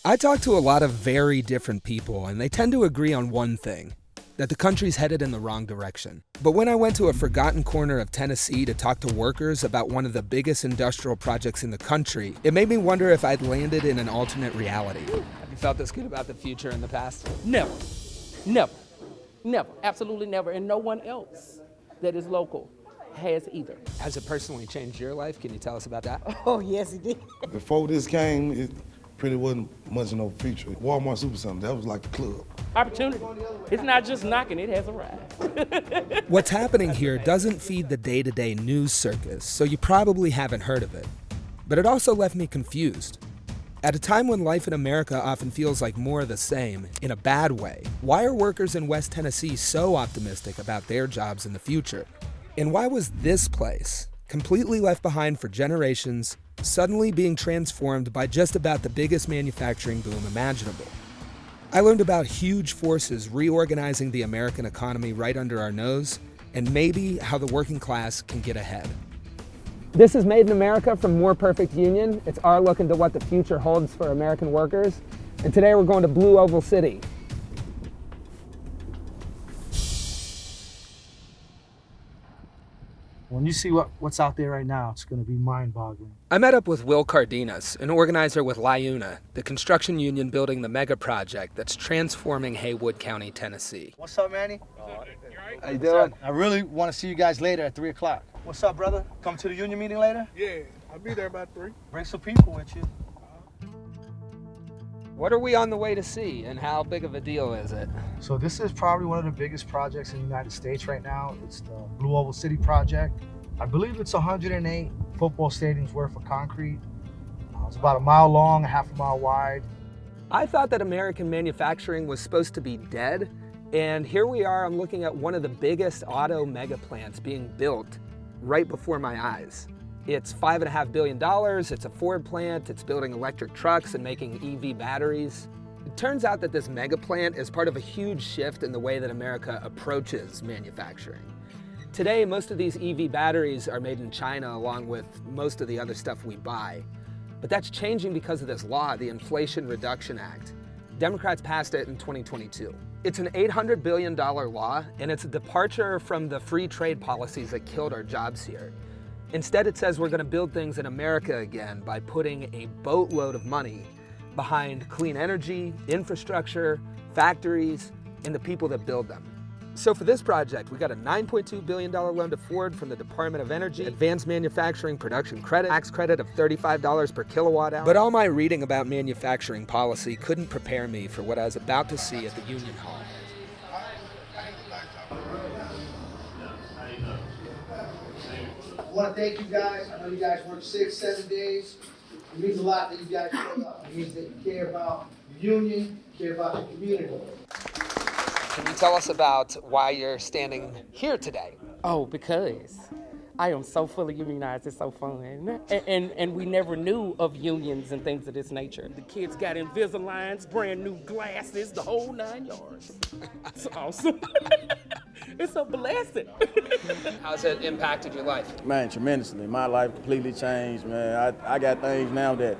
I talk to a lot of very different people, and they tend to agree on one thing, that the country's headed in the wrong direction. But when I went to a forgotten corner of Tennessee to talk to workers about one of the biggest industrial projects in the country, it made me wonder if I'd landed in an alternate reality. Have you felt this good about the future in the past? Never, absolutely never, and no one else that is local has either. Has it personally changed your life? Can you tell us about that? Oh, yes, it did. Before this came, it pretty wasn't much of no feature. Walmart Supercenter, that was like the club. Opportunity. It's not just knocking, it has arrived. What's happening here doesn't feed the day-to-day news circus, so you probably haven't heard of it. But it also left me confused. At a time when life in America often feels like more of the same, in a bad way, why are workers in West Tennessee so optimistic about their jobs in the future? And why was this place, completely left behind for generations, suddenly being transformed by just about the biggest manufacturing boom imaginable? I learned about huge forces reorganizing the American economy right under our nose, and maybe how the working class can get ahead. This is Made in America from More Perfect Union. It's our look into what the future holds for American workers. And today we're going to Blue Oval City. When you see what's out there right now, it's going to be mind-boggling. I met up with Will Cardenas, an organizer with LIUNA, the construction union building the mega project that's transforming Haywood County, Tennessee. What's up, Manny? How you doing? I really want to see you guys later at 3 o'clock. What's up, brother? Come to the union meeting later? Yeah, I'll be there about 3. Bring some people with you. What are we on the way to see, and how big of a deal is it? So this is probably one of the biggest projects in the United States right now. It's the Blue Oval City project. I believe it's 108 football stadiums worth of concrete. It's about a mile long, a half a mile wide. I thought that American manufacturing was supposed to be dead, and here we are, I'm looking at one of the biggest auto mega plants being built right before my eyes. It's $5.5 billion, it's a Ford plant, it's building electric trucks and making EV batteries. It turns out that this mega plant is part of a huge shift in the way that America approaches manufacturing. Today, most of these EV batteries are made in China along with most of the other stuff we buy. But that's changing because of this law, the Inflation Reduction Act. Democrats passed it in 2022. It's an $800 billion law, and it's a departure from the free trade policies that killed our jobs here. Instead, it says we're going to build things in America again by putting a boatload of money behind clean energy, infrastructure, factories, and the people that build them. So for this project, we got a $9.2 billion loan to Ford from the Department of Energy, advanced manufacturing production credit, tax credit of $35 per kilowatt hour. But all my reading about manufacturing policy couldn't prepare me for what I was about to see at the Union Hall. I want to thank you guys. I know you guys work 6-7 days. It means a lot that you guys show up. It means that you care about the union, you care about the community. Can you tell us about why you're standing here today? Oh, because I am so fully unionized, it's so fun. And we never knew of unions and things of this nature. The kids got Invisaligns, brand new glasses, the whole 9 yards. It's awesome. It's a blessing. How's it impacted your life? Man, tremendously. My life completely changed, man. I got things now that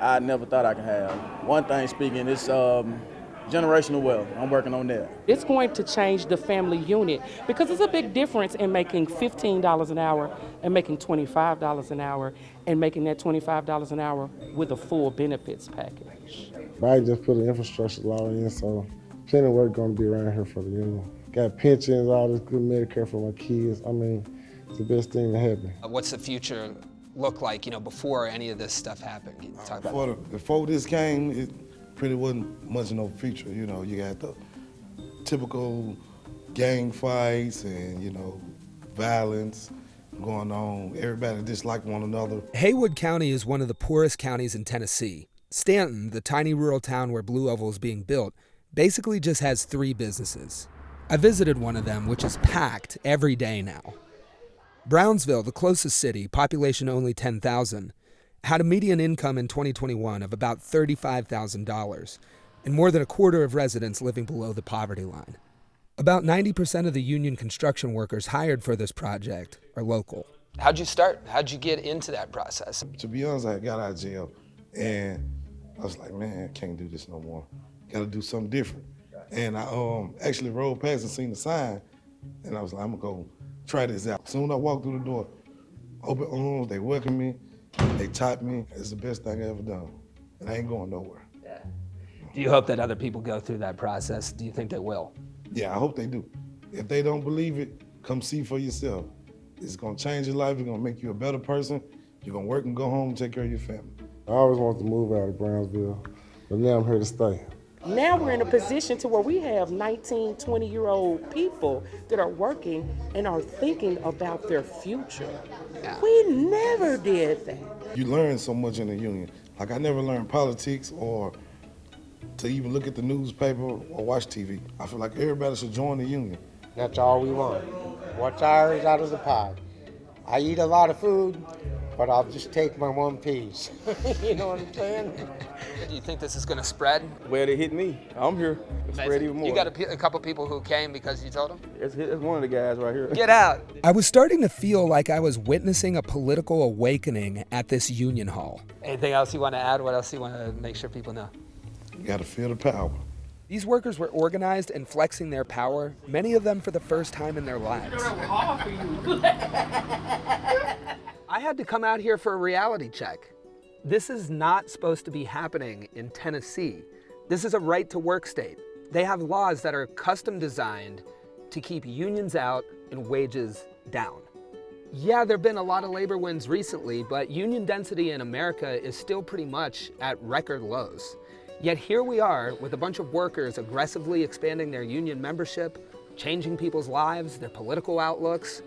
I never thought I could have. One thing speaking, it's generational wealth. I'm working on that. It's going to change the family unit because there's a big difference in making $15 an hour and making $25 an hour and making that $25 an hour with a full benefits package. Biden just put an infrastructure law in, so plenty of work going to be around here for the union. Got pensions, all this good Medicare for my kids. I mean, it's the best thing to happen. What's the future look like, before any of this stuff happened? Can you talk about Before this came, it pretty wasn't much of no feature. You got the typical gang fights and, violence going on. Everybody disliked one another. Haywood County is one of the poorest counties in Tennessee. Stanton, the tiny rural town where Blue Oval is being built, basically just has 3 businesses. I visited one of them, which is packed every day now. Brownsville, the closest city, population only 10,000, had a median income in 2021 of about $35,000, and more than a quarter of residents living below the poverty line. About 90% of the union construction workers hired for this project are local. How'd you start? How'd you get into that process? To be honest, I got out of jail, and I was like, man, I can't do this no more. Got to do something different. And I actually rode past and seen the sign, and I was like, I'm gonna go try this out. Soon as I walked through the door, open arms, they welcomed me, they taught me. It's the best thing I ever done, and I ain't going nowhere. Yeah. Do you hope that other people go through that process? Do you think they will? Yeah, I hope they do. If they don't believe it, come see for yourself. It's gonna change your life, it's gonna make you a better person. You're gonna work and go home and take care of your family. I always wanted to move out of Brownsville, but now I'm here to stay. Now we're in a position to where we have 19, 20-year-old people that are working and are thinking about their future. Yeah. We never did that. You learn so much in the union. Like I never learned politics or to even look at the newspaper or watch TV. I feel like everybody should join the union. That's all we want. What's ours out of the pot. I eat a lot of food, but I'll just take my one piece. You know what I'm saying? Do you think this is going to spread? Well, they hit me. I'm here. It's spread even more. You got a couple people who came because you told them? It's one of the guys right here. Get out. I was starting to feel like I was witnessing a political awakening at this union hall. Anything else you want to add? What else you want to make sure people know? You got to feel the power. These workers were organized and flexing their power, many of them for the first time in their lives. I had to come out here for a reality check. This is not supposed to be happening in Tennessee. This is a right-to-work state. They have laws that are custom designed to keep unions out and wages down. Yeah, there have been a lot of labor wins recently, but union density in America is still pretty much at record lows. Yet here we are with a bunch of workers aggressively expanding their union membership, changing people's lives, their political outlooks,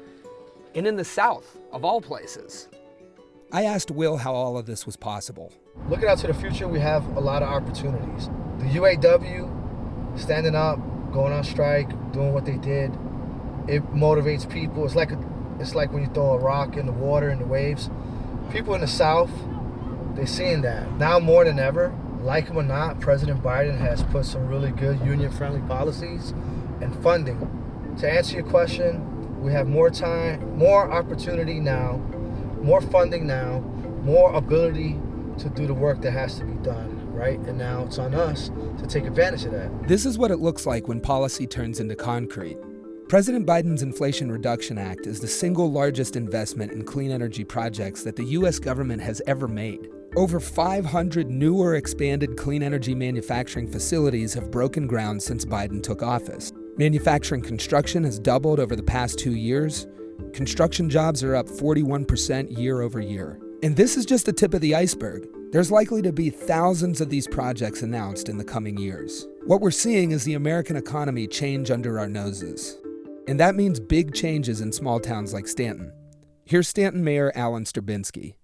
and in the South, of all places. I asked Will how all of this was possible. Looking out to the future, we have a lot of opportunities. The UAW, standing up, going on strike, doing what they did, it motivates people. It's like when you throw a rock in the water, in the waves. People in the South, they're seeing that. Now more than ever, like him or not, President Biden has put some really good union-friendly policies and funding. To answer your question, we have more time, more opportunity now, more funding now, more ability to do the work that has to be done, right? And now it's on us to take advantage of that. This is what it looks like when policy turns into concrete. President Biden's Inflation Reduction Act is the single largest investment in clean energy projects that the U.S. government has ever made. Over 500 new or expanded clean energy manufacturing facilities have broken ground since Biden took office. Manufacturing construction has doubled over the past 2 years. Construction jobs are up 41% year over year. And this is just the tip of the iceberg. There's likely to be thousands of these projects announced in the coming years. What we're seeing is the American economy change under our noses. And that means big changes in small towns like Stanton. Here's Stanton Mayor Alan Sturbinski.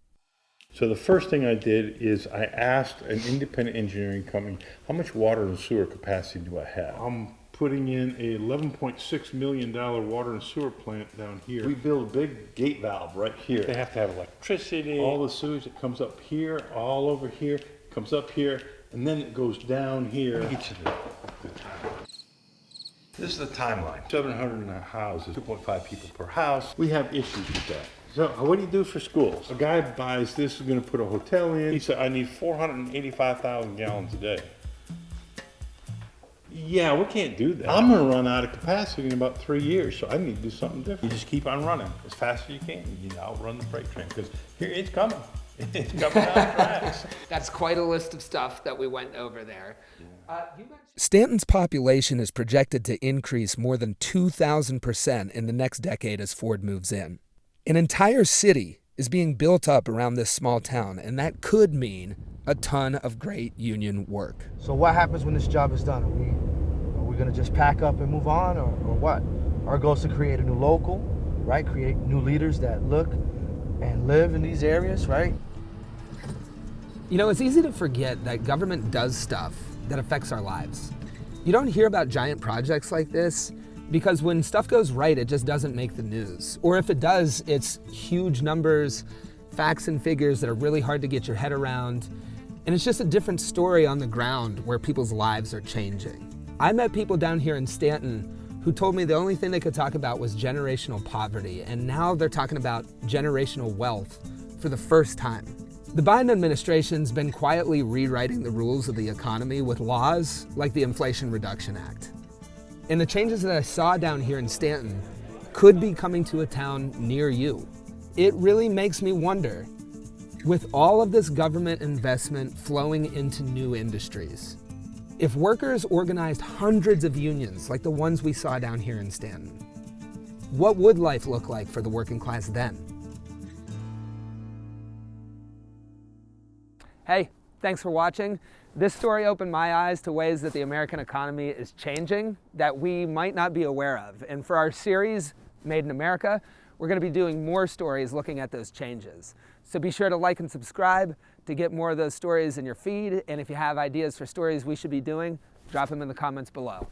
So the first thing I did is I asked an independent engineering company, how much water and sewer capacity do I have? I'm putting in a $11.6 million water and sewer plant down here. We build a big gate valve right here. They have to have electricity, all the sewage that comes up here, all over here, comes up here, and then it goes down here. Each of the This is the timeline. 700 houses, 2.5 people per house. We have issues with that. So what do you do for schools? A guy buys this, is going to put a hotel in. He said, I need 485,000 gallons a day. Yeah, we can't do that. I'm going to run out of capacity in about 3 years, so I need to do something different. You just keep on running as fast as you can. You outrun the freight train, because here it's coming. It's coming down the tracks. That's quite a list of stuff that we went over there. Stanton's population is projected to increase more than 2,000% in the next decade as Ford moves in. An entire city is being built up around this small town, and that could mean a ton of great union work. So what happens when this job is done? Are we gonna just pack up and move on, or what? Our goal is to create a new local, right? Create new leaders that look and live in these areas, right? You know, it's easy to forget that government does stuff that affects our lives. You don't hear about giant projects like this because when stuff goes right, it just doesn't make the news. Or if it does, it's huge numbers, facts and figures that are really hard to get your head around. And it's just a different story on the ground where people's lives are changing. I met people down here in Stanton who told me the only thing they could talk about was generational poverty, and now they're talking about generational wealth for the first time. The Biden administration's been quietly rewriting the rules of the economy with laws like the Inflation Reduction Act. And the changes that I saw down here in Stanton could be coming to a town near you. It really makes me wonder, with all of this government investment flowing into new industries, if workers organized hundreds of unions like the ones we saw down here in Stanton, what would life look like for the working class then? Hey, thanks for watching. This story opened my eyes to ways that the American economy is changing that we might not be aware of. And for our series, Made in America, we're going to be doing more stories looking at those changes. So be sure to like and subscribe to get more of those stories in your feed. And if you have ideas for stories we should be doing, drop them in the comments below.